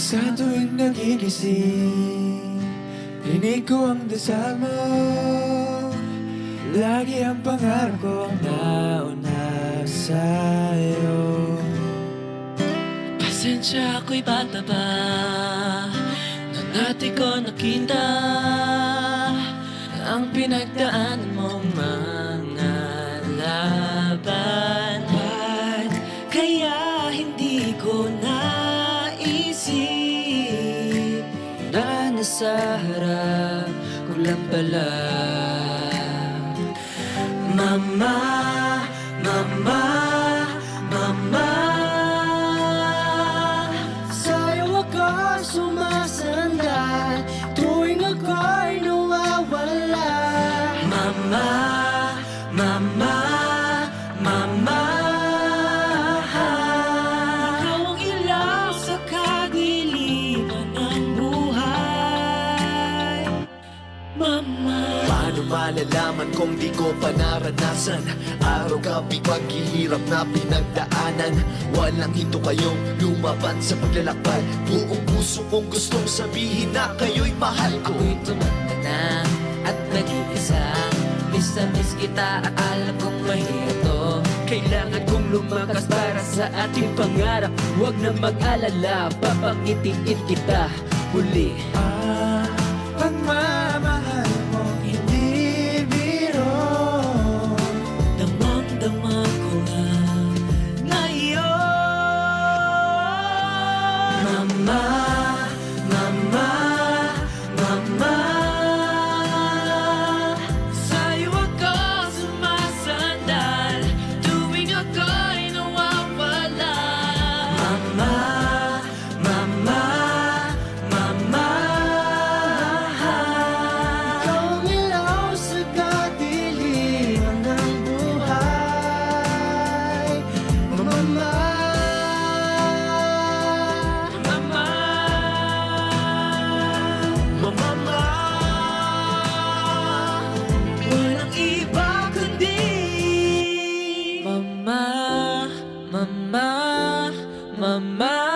Sa tuwing nagigising, rinig ko ang dasal mo. Lagi ang pangarap ko ang nauna sa'yo. Pasensya ako'y bata pa nung dati ko nakita ang pinagdaanan mong mga laban. Ba't kaya hindi ko naisip na nasa harap ko lang pala? Mama, mama, mama, sa'yo ako sumasandal tuwing ako'y nawawala. Mama, mama, mama, ikaw ang ilaw sa kadiliman ng buhay. Mama, paano malalaman kung di ko pa naranasan araw-gabi paghihirap na pinagdaanan? Walang hinto kayong lumaban sa paglalakbay. Buong puso kong gustong sabihin na kayo'y mahal ko. ako'y tumanda na at nag-iisa. Miss na miss kita at alam kong mahirap to. Kailangan kong lumakas para sa ating pangarap. Huwag na mag-alala, papangitiin kita muli. Pagmamahal mo hindi biro. Damang-dama ko nga ngayon. Mama, mama, mama, sa'yo ako sumasandal tuwing ako'y nawawala. Mama, mama, mama, Ikaw ang ilaw sa kadiliman ng buhay. Mama, mama, Mama, walang iba kundi mama, mama, mama.